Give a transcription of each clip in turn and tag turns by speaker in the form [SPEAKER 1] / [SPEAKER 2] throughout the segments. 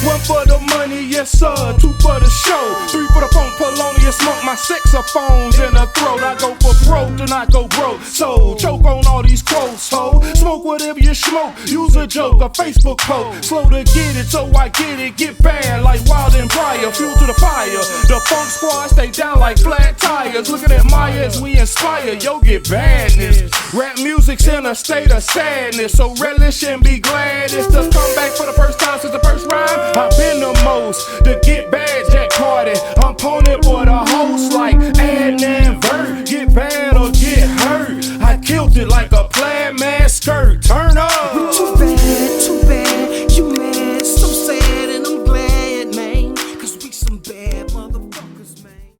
[SPEAKER 1] One for the money, yes sir, two for the show, three for the phone, Polonius, smoke my saxophones in the throat. I go for throat and I go broke, so choke on all these quotes, ho. Smoke whatever you smoke, use a joke, a Facebook post. Slow to get it, so I get bad like Wild and Briar, fuel to the fire. The funk squad stay down like flat tires. Looking at Maya as we inspire, yo get badness. Rap music's in a state of sadness, so relish and be glad it's the comeback for the first time since the first rhyme. I've been the most to get bad, Jack Cardi. I'm opponent for the host like Adnan Vert. Get bad or get hurt. I killed it like a plaid man skirt. Turn up.
[SPEAKER 2] Too bad, you mad, so sad, and I'm glad, man, cause we some bad motherfuckers, man.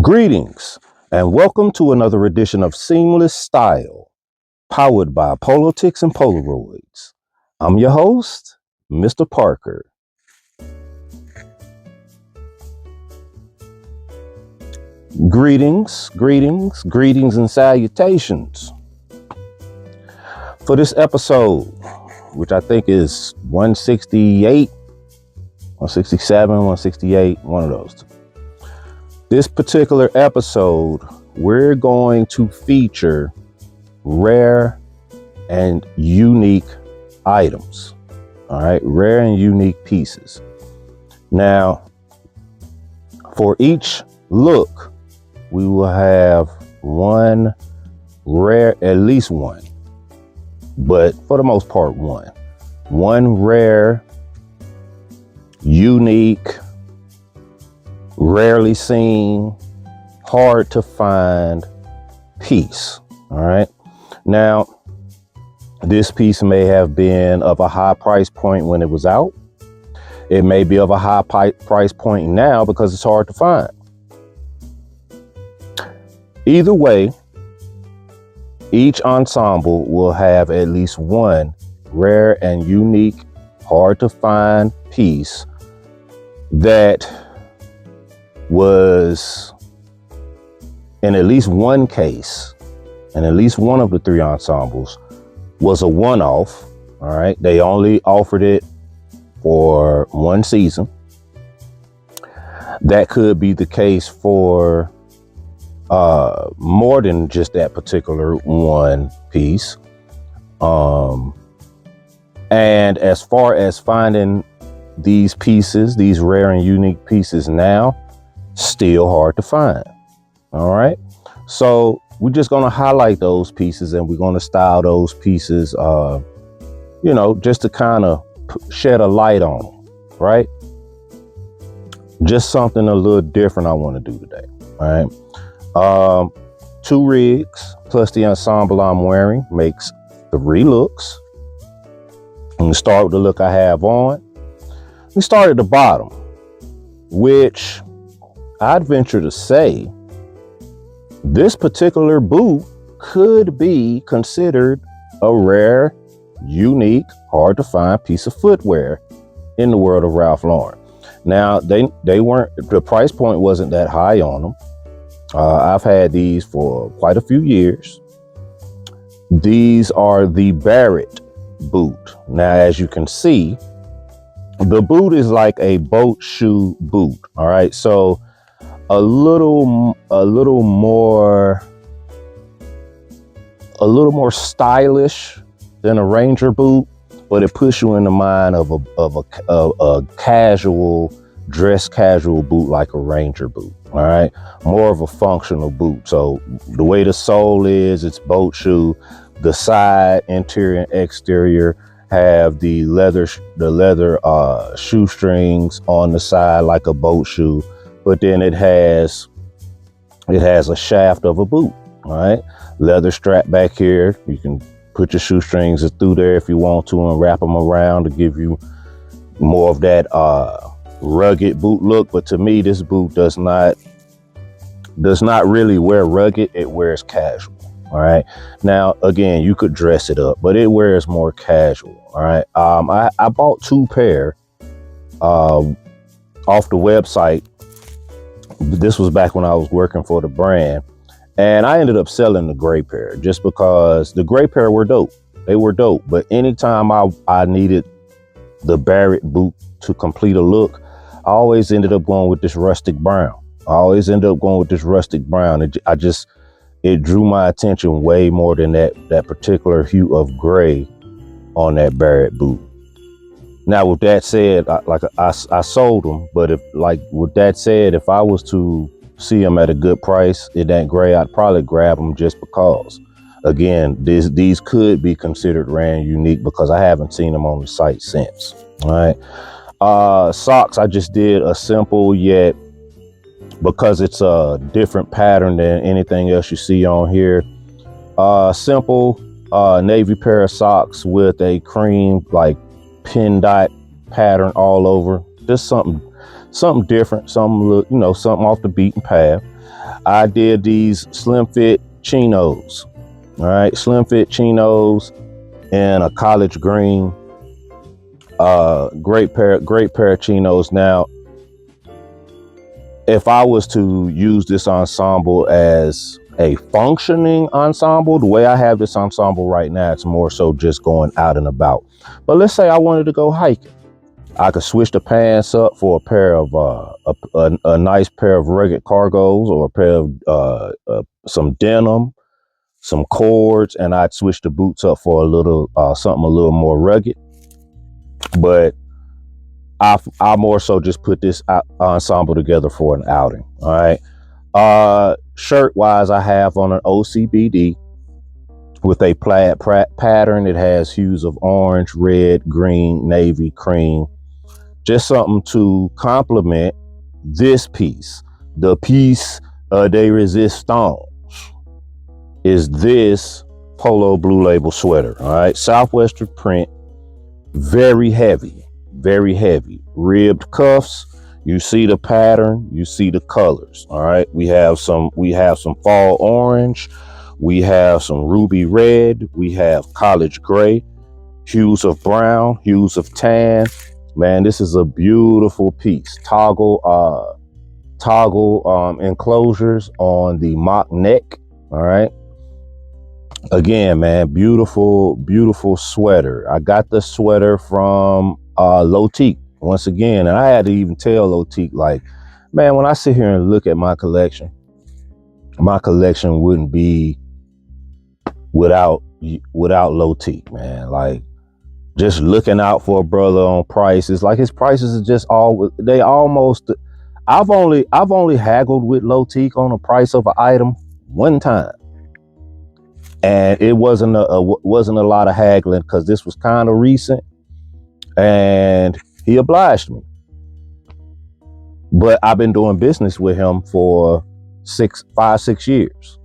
[SPEAKER 3] Greetings, and welcome to another edition of Seamless Style, powered by Politics and Polaroids. I'm your host, Mr. Parker. Greetings and salutations. For this episode, which I think is 168, 167, 168, one of those two. This particular episode, we're going to feature rare and unique items. All right, rare and unique pieces. Now, for each look, we will have one rare, at least one, but for the most part, one rare, unique, rarely seen, hard to find piece. All right. Now, this piece may have been of a high price point when it was out. It may be of a high price point now because it's hard to find. Either way, each ensemble will have at least one rare and unique, hard to find piece that was, in at least one case, and at least one of the three ensembles, was a one-off. All right, they only offered it for one season. That could be the case for more than just that particular one piece. And as far as finding these pieces, these rare and unique pieces now, still hard to find. All right. So we're just going to highlight those pieces and we're going to style those pieces, just to kind of shed a light on them. Right. Just something a little different I want to do today. All right. Two rigs plus the ensemble I'm wearing makes 3 looks. I'm gonna start with the look I have on. We start at the bottom, which I'd venture to say this particular boot could be considered a rare, unique, hard to find piece of footwear in the world of Ralph Lauren. Now, they weren't, the price point wasn't that high on them. I've had these for quite a few years. These are the Barrett boot. Now, as you can see, the boot is like a boat shoe boot. All right. So a little more stylish than a Ranger boot, but it puts you in the mind of a casual, dress casual boot like a Ranger boot. All right, more of a functional boot. So the way the sole is, it's boat shoe. The side, interior and exterior have the leather shoestrings on the side like a boat shoe, but then it has a shaft of a boot. All right, leather strap back here. You can put your shoestrings through there if you want to and wrap them around to give you more of that rugged boot look. But to me, this boot does not really wear rugged. It wears casual. All right. Now, again, you could dress it up, but it wears more casual. All right. I bought 2 pair off the website. This was back when I was working for the brand, and I ended up selling the gray pair just because the gray pair were dope. They were dope. But anytime I needed the Barrett boot to complete a look, I always ended up going with this rustic brown. It drew my attention way more than that particular hue of gray on that Barrett boot. Now, with that said, I sold them, but with that said, if I was to see them at a good price in that gray, I'd probably grab them just because. Again, these could be considered rare and unique because I haven't seen them on the site since. All right. Socks, I just did a simple, yet because it's a different pattern than anything else you see on here. Simple navy pair of socks with a cream like pin dot pattern all over. Just something different, something off the beaten path. I did these slim fit chinos. All right, slim fit chinos in a college green. Great pair of chinos. Now, if I was to use this ensemble as a functioning ensemble, the way I have this ensemble right now, it's more so just going out and about. But let's say I wanted to go hiking. I could switch the pants up for a pair of a nice pair of rugged cargos, or a pair of some denim, some cords, and I'd switch the boots up for a little something a little more rugged. But I more so just put this ensemble together for an outing. All right. Shirt wise, I have on an OCBD with a plaid pattern. It has hues of orange, red, green, navy, cream. Just something to complement this piece. The piece de resistance is this Polo Blue Label sweater. All right. Southwestern print, very heavy. Ribbed cuffs. You see the pattern, you see the colors. All right. We have some fall orange, we have some ruby red, we have college gray, hues of brown, hues of tan. Man, this is a beautiful piece. Toggle enclosures on the mock neck. All right. Again, man, beautiful sweater. I got the sweater from Lotique once again, and I had to even tell Lotique, like, man, when I sit here and look at my collection wouldn't be without Lotique, man. Like, just looking out for a brother on prices. Like, his prices are just I've only haggled with Lotique on the price of an item one time, and it wasn't a lot of haggling because this was kind of recent, and he obliged me. But I've been doing business with him for 5-6 years.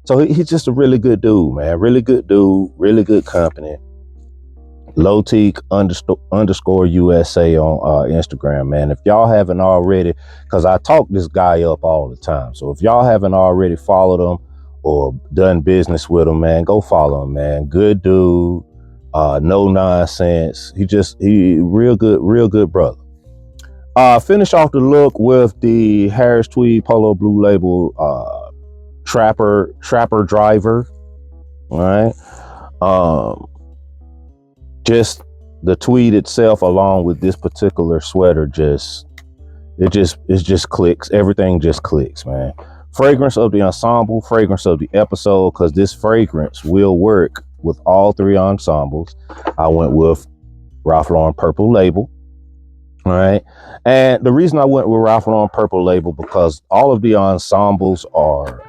[SPEAKER 3] So he's just a really good dude, man. Really good dude, really good company. Lotique _ USA on Instagram, man. If y'all haven't already, because I talk this guy up all the time. So if y'all haven't already followed him or done business with him, man, go follow him, man. Good dude. No nonsense. He real good brother. Finish off the look with the Harris Tweed Polo Blue Label Trapper Driver. All right. Just the tweed itself, along with this particular sweater, it just clicks. Everything just clicks, man. Fragrance of the ensemble, fragrance of the episode, because this fragrance will work with all three ensembles. I went with Ralph Lauren Purple Label. All right. And the reason I went with Ralph Lauren Purple Label, because all of the ensembles are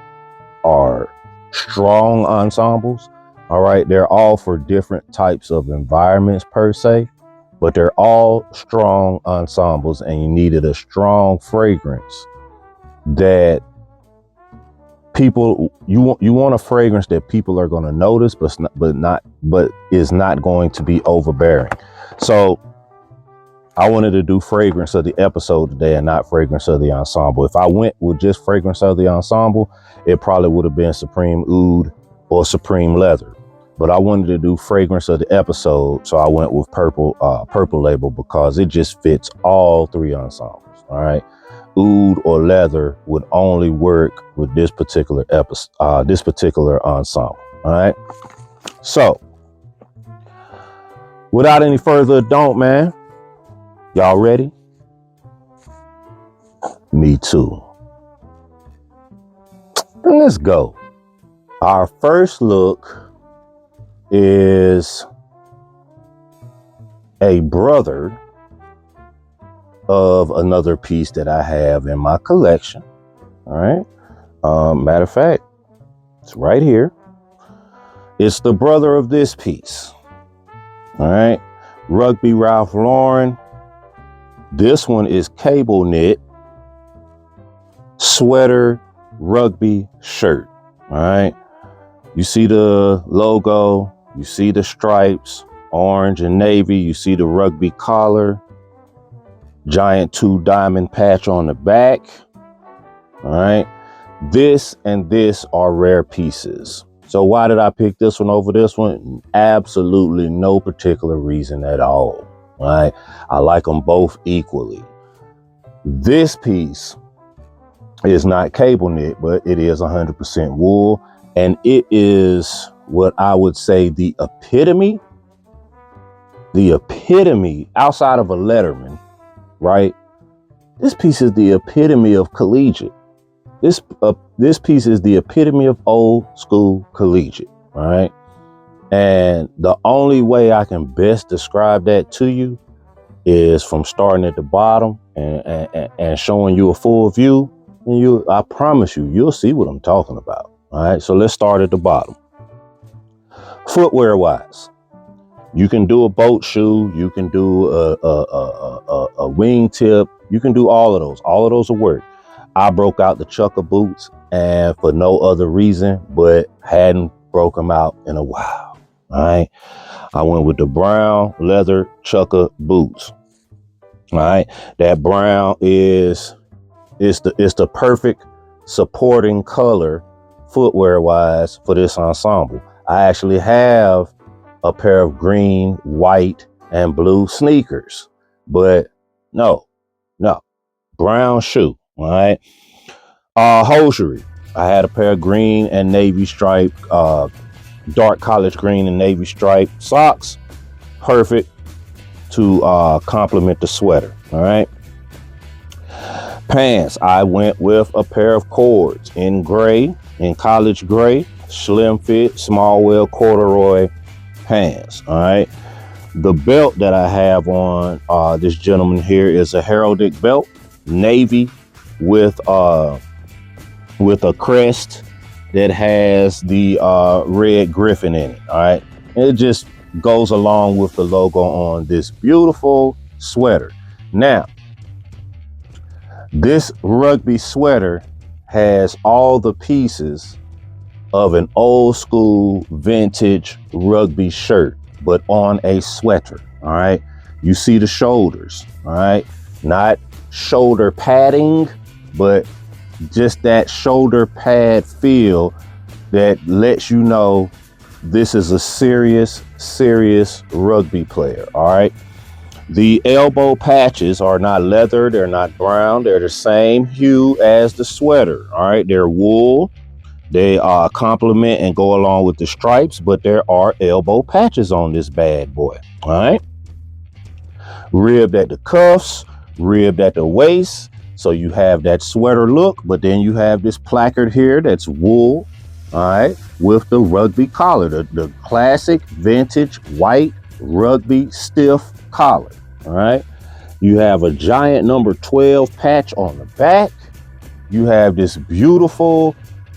[SPEAKER 3] strong ensembles. All right. They're all for different types of environments per se, but they're all strong ensembles, and you needed a strong fragrance that you want a fragrance that people are going to notice, but is not going to be overbearing. So I wanted to do fragrance of the episode today and not fragrance of the ensemble. If I went with just fragrance of the ensemble, it probably would have been Supreme Oud or Supreme Leather. But I wanted to do fragrance of the episode, so I went with Purple Label, because it just fits all three ensembles. All right. Oud or leather would only work with this particular ensemble. All right. So without any further ado, man, Y'all ready? Me too. Then let's go. Our first look is a brother of another piece that I have in my collection. All right. Matter of fact, it's right here. It's the brother of this piece. All right. Rugby Ralph Lauren. This one is cable knit sweater rugby shirt. All right. You see the logo. You see the stripes, orange and navy. You see the rugby collar. Giant 2 diamond patch on the back. All right. This and this are rare pieces. So why did I pick this one over this one? Absolutely no particular reason at all. All right. I like them both equally. This piece is not cable knit, but it is 100% wool. And it is what I would say the epitome outside of a Letterman, right? This piece is the epitome of collegiate. This piece is the epitome of old school collegiate, all right? And the only way I can best describe that to you is from starting at the bottom and showing you a full view. And I promise you'll see what I'm talking about. All right, so let's start at the bottom. Footwear wise, you can do a boat shoe, you can do a wing tip, you can do all of those. All of those will work. I broke out the Chucker boots, and for no other reason, but hadn't broke them out in a while. All right, I went with the brown leather Chucker boots. All right, that brown is the perfect supporting color footwear wise for this ensemble. I actually have a pair of green, white, and blue sneakers, but no, brown shoe. All right. Hosiery. I had a pair of green and navy stripe, dark college green and navy stripe socks. Perfect to complement the sweater. All right. Pants. I went with a pair of cords in gray, in college gray, slim fit, small well corduroy pants. All right. The belt that I have on this gentleman here is a heraldic belt, navy with a crest that has the red griffin in it. All right. It just goes along with the logo on this beautiful sweater. Now, this rugby sweater has all the pieces of an old school vintage rugby shirt, but on a sweater. All right. You see the shoulders. All right. Not shoulder padding, but just that shoulder pad feel that lets you know this is a serious rugby player. All right. The elbow patches are not leather. They're not brown. They're the same hue as the sweater. All right. They're wool. They complement and go along with the stripes, but there are elbow patches on this bad boy. All right. Ribbed at the cuffs, ribbed at the waist. So you have that sweater look, but then you have this placard here that's wool. All right. With the rugby collar, the classic vintage white rugby stiff collar. All right. You have a giant number 12 patch on the back. You have this beautiful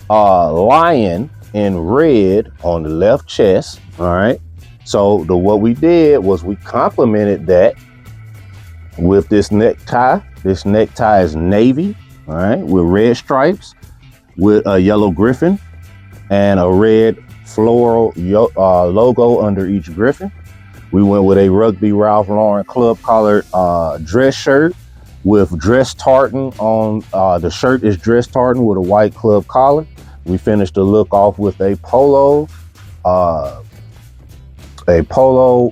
[SPEAKER 3] lion in red on the left chest. All right. So what we did was we complemented that with this necktie. This necktie is navy. All right. With red stripes, with a yellow griffin and a red floral logo under each griffin. We went with a Rugby Ralph Lauren club collared dress shirt with dress tartan on. The shirt is dress tartan with a white club collar. We finished the look off with a polo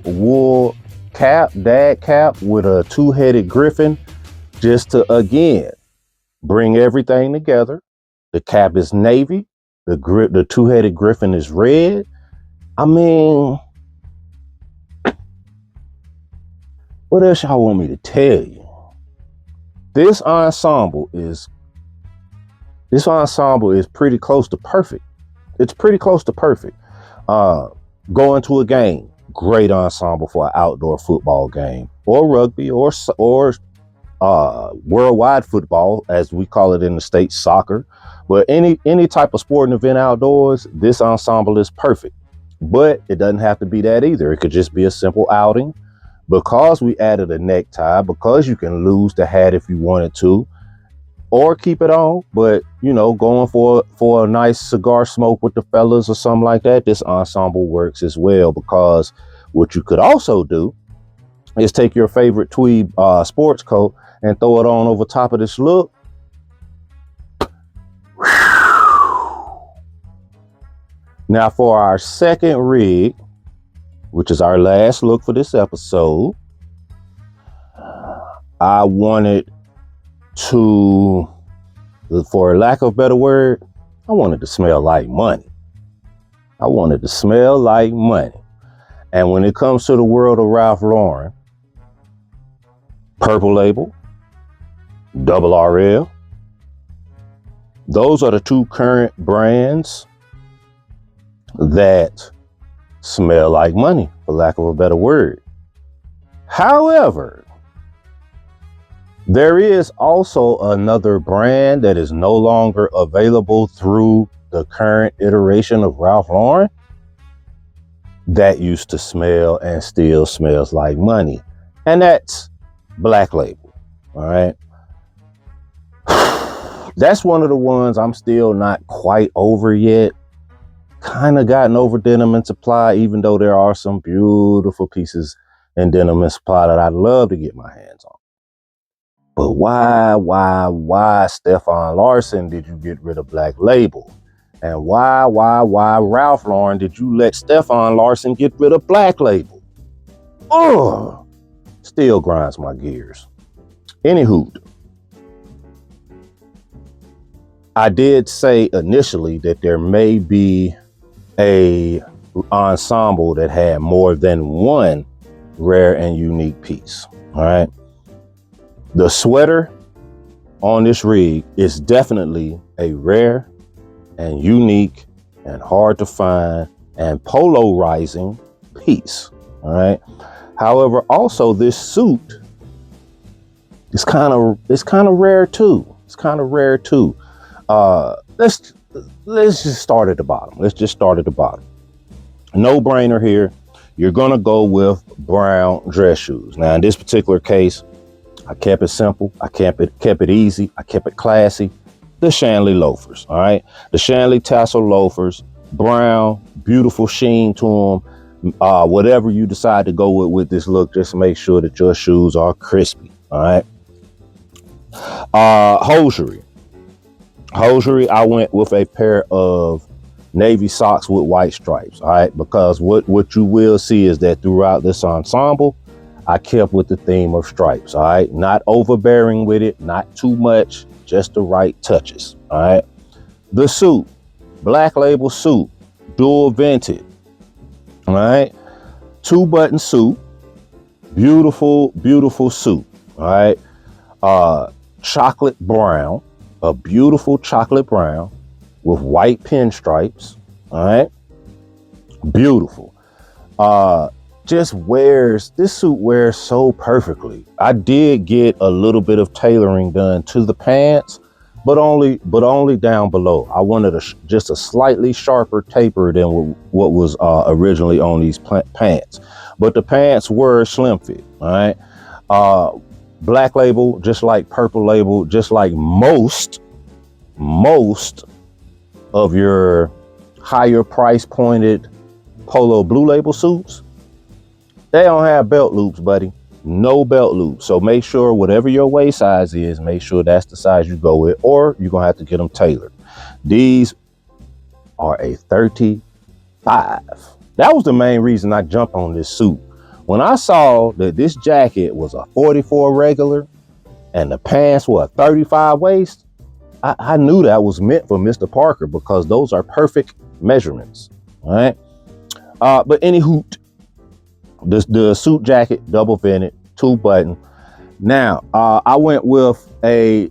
[SPEAKER 3] wool cap, dad cap with a 2-headed griffin, just to again bring everything together. The cap is navy. The 2-headed griffin is red. I mean, What else y'all want me to tell you? This ensemble is pretty close to perfect. It's pretty close to perfect. Going to a game, great ensemble for an outdoor football game, or rugby, or worldwide football, as we call it in the States, soccer. But any type of sporting event outdoors, this ensemble is perfect. But it doesn't have to be that either. It could just be a simple outing. Because we added a necktie, because you can lose the hat if you wanted to, or keep it on, but going for a nice cigar smoke with the fellas or something like that, this ensemble works as well. Because what you could also do is take your favorite tweed sports coat and throw it on over top of this look. Now for our second rig, which is our last look for this episode, I wanted to, for lack of a better word, I wanted to smell like money. I wanted to smell like money. And when it comes to the world of Ralph Lauren, Purple Label, Double RL, those are the two current brands that smell like money, for lack of a better word. However, there is also another brand that is no longer available through the current iteration of Ralph Lauren that used to smell and still smells like money. And that's Black Label. All right. That's one of the ones I'm still not quite over yet. Kind of gotten over Denim and Supply, even though there are some beautiful pieces in Denim and Supply that I'd love to get my hands on. But why, Stefan Larson, did you get rid of Black Label? And why, Ralph Lauren, did you let Stefan Larson get rid of Black Label? Oh, still grinds my gears. Anywho, I did say initially that there may be a ensemble that had more than one rare and unique piece. All right. The sweater on this rig is definitely a rare and unique and hard to find and polarizing piece. All right. However, also this suit is kind of rare too. It's kind of rare too. Let's just start at the bottom. No brainer here. You're gonna go with brown dress shoes. Now in this particular case, I kept it simple. I kept it easy. I kept it classy. The Shanley loafers. All right. The Shanley tassel loafers, brown, beautiful sheen to them. Whatever you decide to go with this look, just make sure that your shoes are crispy. All right. Hosiery, I went with a pair of navy socks with white stripes. All right. Because what you will see is that throughout this ensemble, I kept with the theme of stripes. All right. Not overbearing with it, not too much, just the right touches. All right. The suit, Black Label suit, dual vented. All right. 2-button suit, beautiful suit. All right. Chocolate brown, a beautiful chocolate brown with white pinstripes. All right. Beautiful. This suit wears so perfectly. I did get a little bit of tailoring done to the pants, but only down below. I wanted just a slightly sharper taper than what was originally on these pants, but the pants were slim fit. All right. Black Label, just like Purple Label, just like most of your higher price pointed Polo Blue Label suits, they don't have belt loops, buddy. No belt loops. So make sure whatever your waist size is, make sure that's the size you go with, or you're going to have to get them tailored. These are a 35. That was the main reason I jumped on this suit. When I saw that this jacket was a 44 regular and the pants were a 35 waist, I knew that was meant for Mr. Parker because those are perfect measurements. All right. But anywho, the suit jacket, double vented, 2 button. Now, I went with a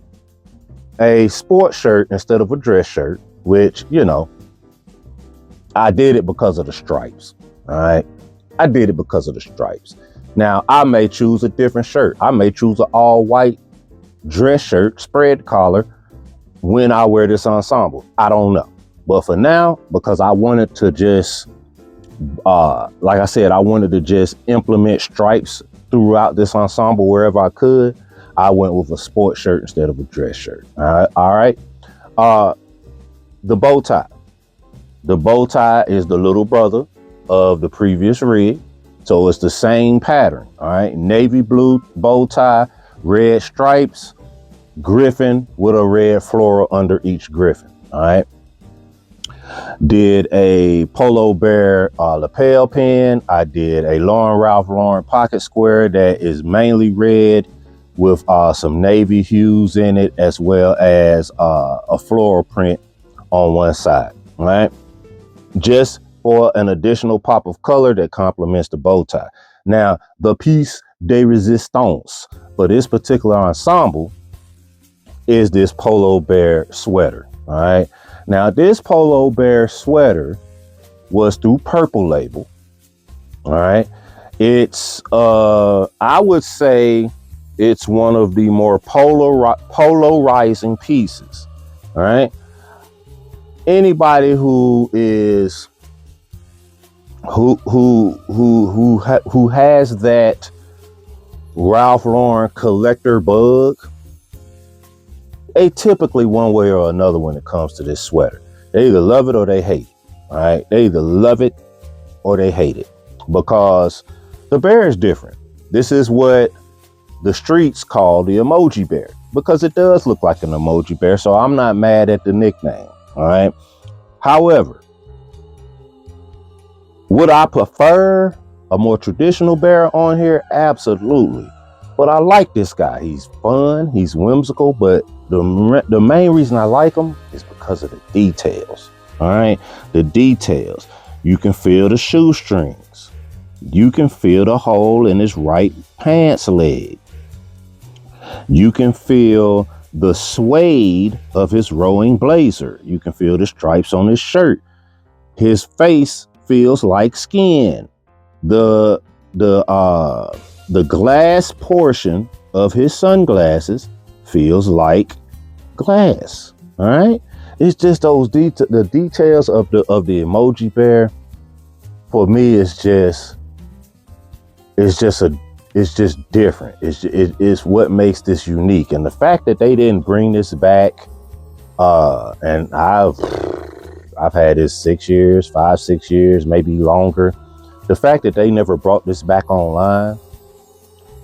[SPEAKER 3] sports shirt instead of a dress shirt, which, you know, I did it because of the stripes. All right. I did it because of the stripes. Now, I may choose a different shirt. I may choose an all white dress shirt, spread collar, when I wear this ensemble. I don't know. But for now, because I wanted to just, like I said, I wanted to just implement stripes throughout this ensemble wherever I could, I went with a sports shirt instead of a dress shirt. All right. The bow tie. The bow tie is the little brother of the previous rig. So it's the same pattern. All right. Navy blue bow tie, red stripes, griffin with a red floral under each griffin. All right. Did a Polo Bear lapel pin. I did a Ralph Lauren pocket square that is mainly red with some navy hues in it, as well as a floral print on one side. All right. Just for an additional pop of color that complements the bow tie. Now, the piece de resistance for this particular ensemble is this Polo Bear sweater. All right. Now, this Polo Bear sweater was through Purple Label. All right. It's, I would say it's one of the more polarizing pieces. All right. Anybody who is, who has that Ralph Lauren collector bug, they typically one way or another when it comes to this sweater. They either love it or they hate it. All right. They either love it or they hate it, because the bear is different. This is what the streets call the emoji bear, because it does look like an emoji bear. So I'm not mad at the nickname. All right. However, would I prefer a more traditional bear on here? Absolutely. But I like this guy. He's fun. He's whimsical. But the main reason I like him is because of the details. All right. The details. You can feel the shoestrings. You can feel the hole in his right pants leg. You can feel the suede of his rowing blazer. You can feel the stripes on his shirt. His face feels like skin. The glass portion of his sunglasses feels like glass. All right. It's just those the details of the emoji bear. For me, it's just different. It's what makes this unique. And the fact that they didn't bring this back, and I've had this 6 years, 5-6 years, maybe longer. The fact that they never brought this back online,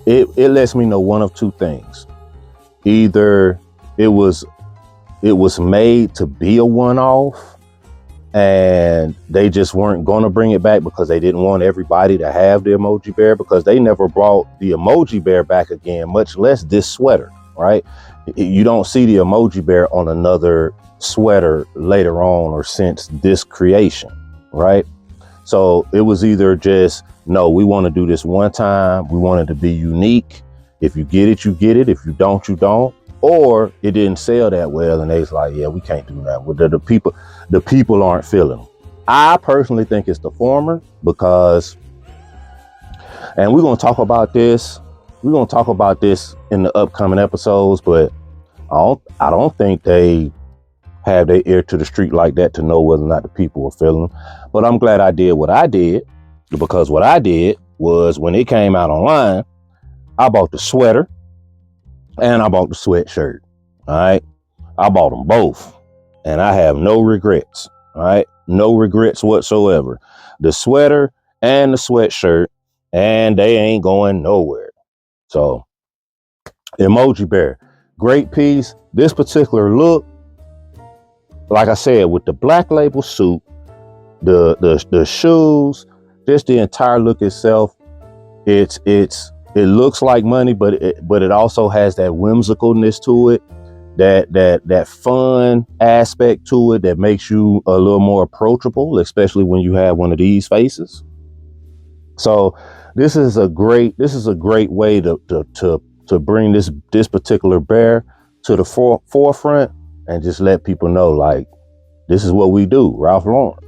[SPEAKER 3] it lets me know one of two things. Either it was made to be a one-off, and they just weren't going to bring it back because they didn't want everybody to have the emoji bear, because they never brought the emoji bear back again, much less this sweater, right? You don't see the emoji bear on another sweater later on or since this creation, right? So it was either just, no, we want to do this one time. We want it to be unique. If you get it, you get it. If you don't, you don't. Or it didn't sell that well, and they was like, yeah, we can't do that. Well, the people aren't feeling them. I personally think it's the former, because, and we're going to talk about this. We're going to talk about this in the upcoming episodes, but I don't think they have their ear to the street like that to know whether or not the people were feeling them. But I'm glad I did what I did, because what I did was, when it came out online, I bought the sweater and I bought the sweatshirt. All right. I bought them both, and I have no regrets. All right. No regrets whatsoever. The sweater and the sweatshirt, and they ain't going nowhere. So, emoji bear, great piece. This particular look, like I said, with the black label suit, the shoes, just the entire look itself, it looks like money, but it also has that whimsicalness to it, that fun aspect to it that makes you a little more approachable, especially when you have one of these faces. So this is a great way to bring this particular bear to the forefront and just let people know, like, this is what we do, Ralph Lauren.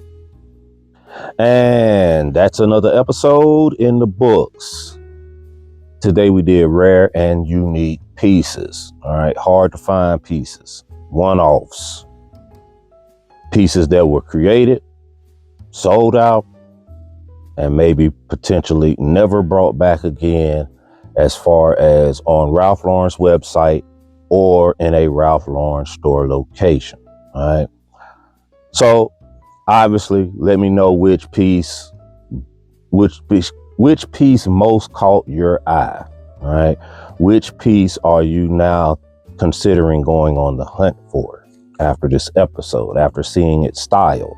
[SPEAKER 3] And that's another episode in the books. Today we did rare and unique pieces. All right, hard to find pieces, one-offs, pieces that were created, sold out, and maybe potentially never brought back again, as far as on Ralph Lauren's website or in a Ralph Lauren store location. All right. So obviously, let me know which piece most caught your eye. All right. Which piece are you now considering going on the hunt for after this episode, after seeing its style,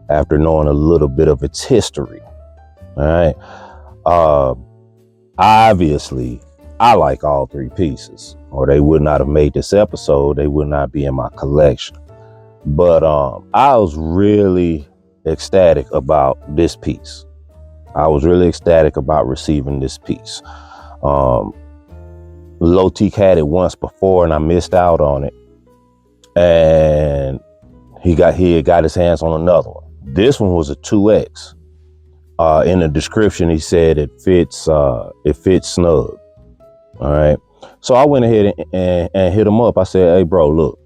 [SPEAKER 3] after knowing a little bit of its history? All right. Obviously, I like all three pieces, or they would not have made this episode. They would not be in my collection. But I was really ecstatic about this piece. I was really ecstatic about receiving this piece. Low-Teak had it once before and I missed out on it. And he had got his hands on another one. This one was a 2X. In the description, he said it fits snug. All right. So I went ahead and hit him up. I said, hey, bro, look,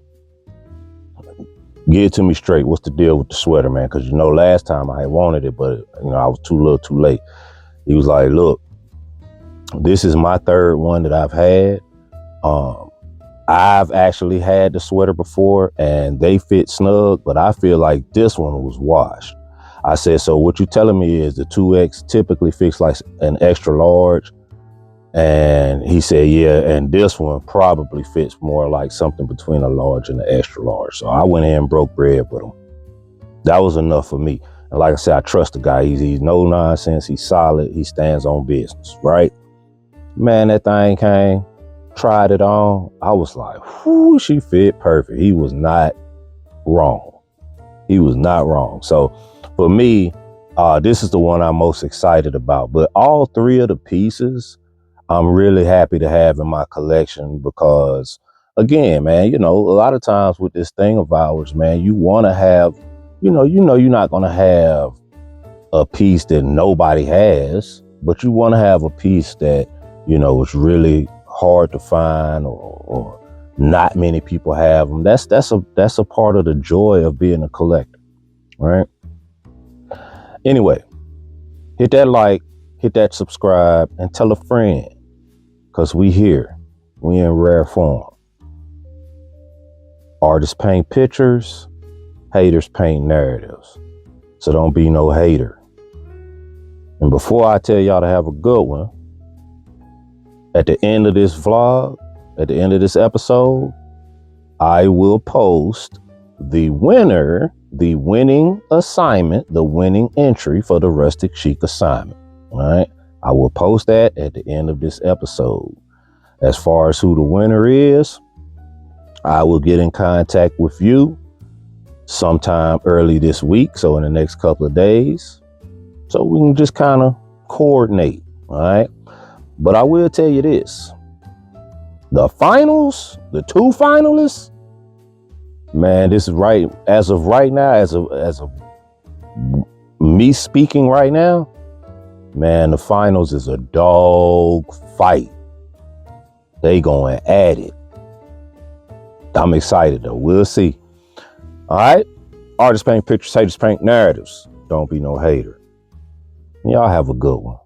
[SPEAKER 3] get it to me straight. What's the deal with the sweater, man? Because, last time I had wanted it, but, I was too late. He was like, look, this is my third one that I've had. I've actually had the sweater before and they fit snug, but I feel like this one was washed. I said, so what you telling me is the 2X typically fits like an extra large? And he said, yeah, and this one probably fits more like something between a large and an extra large. So I went in and broke bread with him. That was enough for me. And like I said, I trust the guy. He's no nonsense. He's solid. He stands on business, right? Man, that thing came, tried it on. I was like, whoo, she fit perfect. He was not wrong. He was not wrong. So for me, this is the one I'm most excited about. But all three of the pieces, I'm really happy to have in my collection because, again, man, a lot of times with this thing of ours, man, you want to have, you're not going to have a piece that nobody has, but you want to have a piece that, is really hard to find or not many people have them. That's a part of the joy of being a collector, right? Anyway, hit that like, hit that subscribe, and tell a friend, because we here. We in rare form. Artists paint pictures, haters paint narratives. So don't be no hater. And before I tell y'all to have a good one, at the end of this vlog, at the end of this episode, I will post the winner, the winning assignment, the winning entry for the Rustic Chic assignment. All right. I will post that at the end of this episode. As far as who the winner is, I will get in contact with you sometime early this week. So in the next couple of days, so we can just kind of coordinate. All right. But I will tell you this, the finals, the two finalists, man, this is right. As of right now, as of me speaking right now, man, the finals is a dog fight. They going at it. I'm excited though. We'll see. All right. Artists paint pictures, haters paint narratives. Don't be no hater. Y'all have a good one.